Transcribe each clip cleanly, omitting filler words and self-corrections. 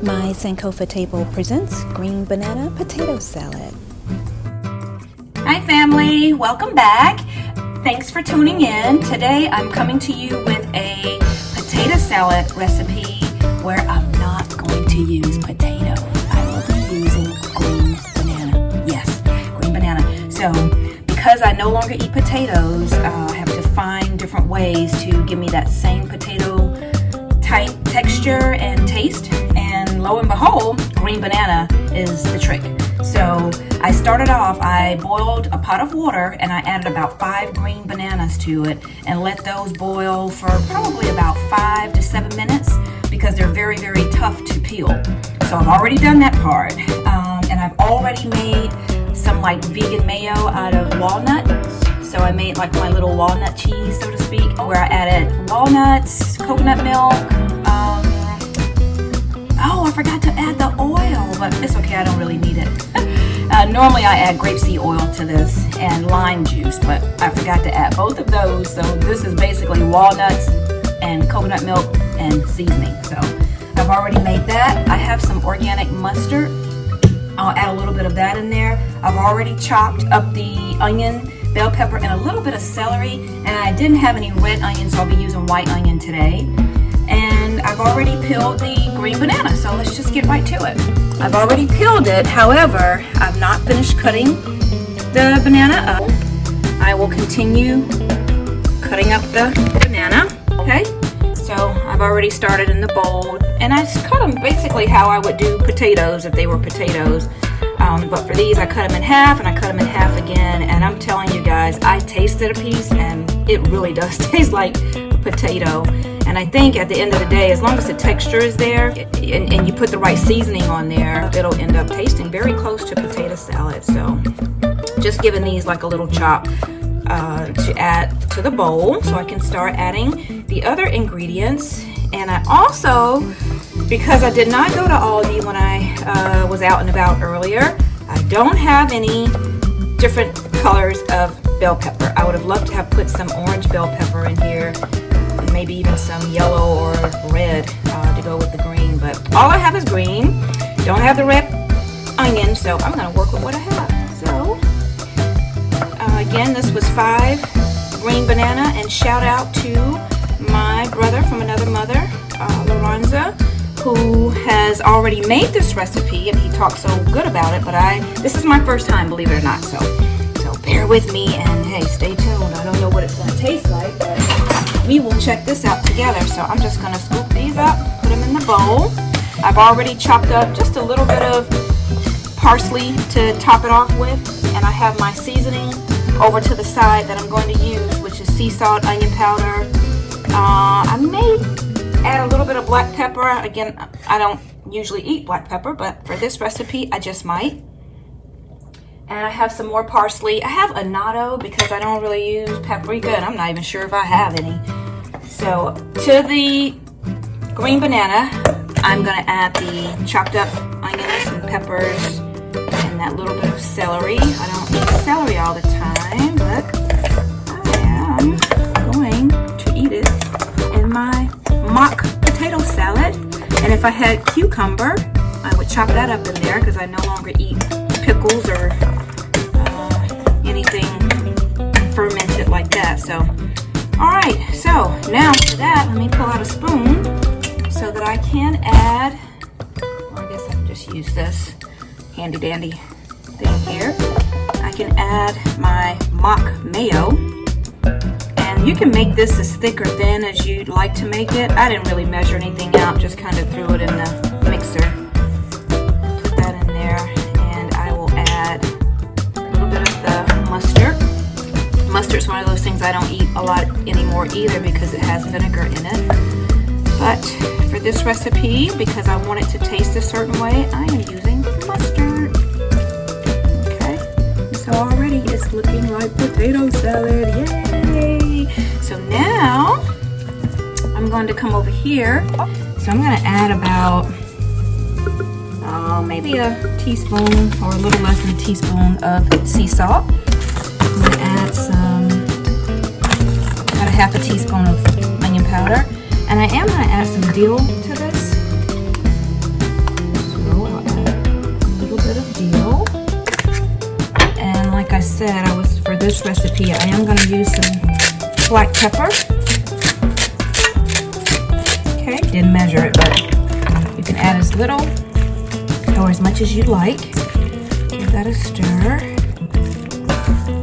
My Sankofa table presents green banana potato salad. Hi family, welcome back. Thanks for tuning in. Today I'm coming to you with a potato salad recipe where I'm not going to use potato. I will be using green banana. Yes, green banana. So because I no longer eat potatoes, I have to find different ways to give me that same potato type texture and taste. And lo and behold, green banana is the trick. So I started off, I boiled a pot of water and I added about 5 green bananas to it and let those boil for probably about 5 to 7 minutes because they're very, very tough to peel. So I've already done that part, and I've already made some like vegan mayo out of walnuts. So I made like my little walnut cheese, so to speak, where I added walnuts, coconut milk. Oh, I forgot to add the oil, but it's okay, I don't really need it. Normally I add grapeseed oil to this and lime juice, but I forgot to add both of those. So this is basically walnuts and coconut milk and seasoning. So I've already made that. I have some organic mustard. I'll add a little bit of that in there. I've already chopped up the onion, bell pepper, and a little bit of celery. And I didn't have any red onion, so I'll be using white onion today. And I've already peeled the green banana, so let's just get right to it. I've already peeled it, however, I've not finished cutting the banana up. I will continue cutting up the banana, okay? So I've already started in the bowl, and I just cut them basically how I would do potatoes if they were potatoes. But for these, I cut them in half, and I cut them in half again, and I'm telling you guys, I tasted a piece, and it really does taste like a potato. And I think at the end of the day, as long as the texture is there and you put the right seasoning on there, it'll end up tasting very close to potato salad. So just giving these like a little chop to add to the bowl so I can start adding the other ingredients. And I also, because I did not go to Aldi when I was out and about earlier, I don't have any different colors of bell pepper. I would have loved to have put some orange bell pepper in here, maybe even some yellow or red to go with the green, but all I have is green. Don't have the red onion, so I'm going to work with what I have. So again, this was 5 green banana, and shout out to my brother from another mother, Lorenzo, who has already made this recipe, and he talks so good about it, but this is my first time, believe it or not, so bear with me, and hey, stay tuned. I don't know what it's going to taste like, but we will check this out together. So I'm just going to scoop these up, put them in the bowl. I've already chopped up just a little bit of parsley to top it off with, and I have my seasoning over to the side that I'm going to use, which is sea salt, onion powder. I may add a little bit of black pepper. Again, I don't usually eat black pepper, but for this recipe, I just might. And I have some more parsley. I have annatto because I don't really use paprika, and I'm not even sure if I have any. So to the green banana, I'm gonna add the chopped up onions and peppers and that little bit of celery. I don't eat celery all the time, but I am going to eat it in my mock potato salad. And if I had cucumber, I would chop that up in there because I no longer eat pickles or anything fermented like that. So alright, so now for that, let me pull out a spoon so that I can add, well, I guess I can just use this handy dandy thing here. I can add my mock mayo, and you can make this as thick or thin as you'd like to make it. I didn't really measure anything out, just kind of threw it in the mixer. Put that in there, and I will add a little bit of the mustard. Mustard's one of those things I don't eat a lot anymore either because it has vinegar in it. But for this recipe, because I want it to taste a certain way, I am using mustard. Okay, so already it's looking like potato salad, yay! So now I'm going to come over here. So I'm going to add about maybe a teaspoon or a little less than a teaspoon of sea salt. I'm going to add about a half a teaspoon of onion powder, and I am going to add some dill to this. I said, for this recipe, I am going to use some black pepper. Okay, didn't measure it, but you can add as little or as much as you'd like. Give that a stir.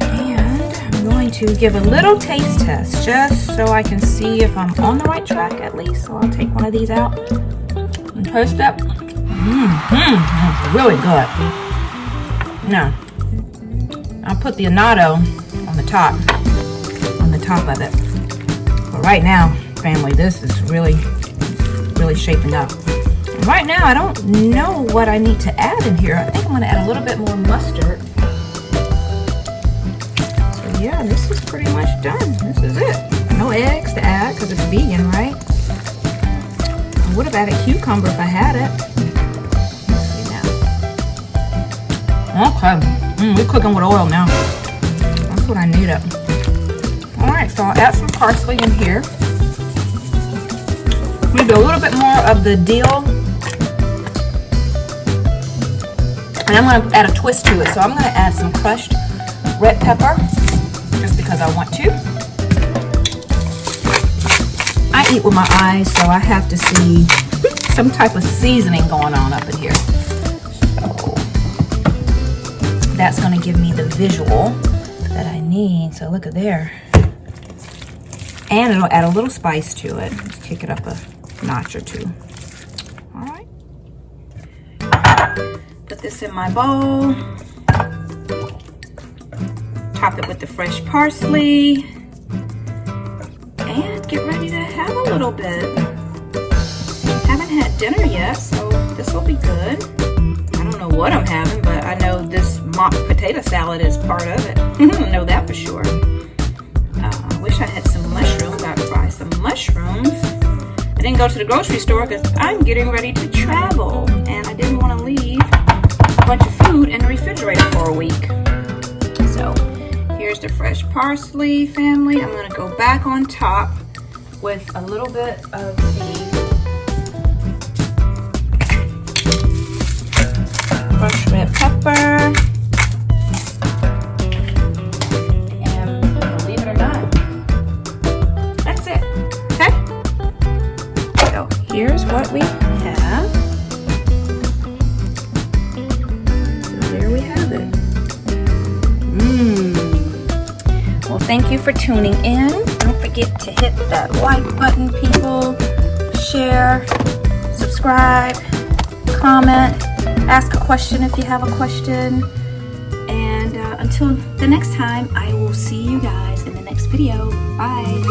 And I'm going to give a little taste test just so I can see if I'm on the right track at least. So I'll take one of these out and taste it. That's really good. Now, I'll put the annatto on the top of it. But right now, family, this is really shaping up. And right now, I don't know what I need to add in here. I think I'm going to add a little bit more mustard. So yeah, this is pretty much done. This is it. No eggs to add because it's vegan, right? I would have added cucumber if I had it. Let's see now. Okay, we're cooking with oil now. That's what I needed. All right, so I'll add some parsley in here. Maybe a little bit more of the dill. And I'm going to add a twist to it. So I'm going to add some crushed red pepper, just because I want to. I eat with my eyes, so I have to see some type of seasoning going on up in here. So that's going to give me the visual that I need. So look at there. And it'll add a little spice to it. Just kick it up a notch or two. All right. Put this in my bowl. Top it with the fresh parsley. And get ready to have a little bit. Haven't had dinner yet, so this will be good. I don't know what I'm having, but I know this mock potato salad is part of it. I know that for sure. I wish I had some mushrooms. I'd fry some mushrooms. I didn't go to the grocery store because I'm getting ready to travel and I didn't want to leave a bunch of food in the refrigerator for a week. So here's the fresh parsley, family. I'm going to go back on top with a little bit of the crushed red pepper. Here's what we have. So there we have it. Well, thank you for tuning in. Don't forget to hit that like button, people. Share, subscribe, comment, ask a question if you have a question. And until the next time, I will see you guys in the next video. Bye.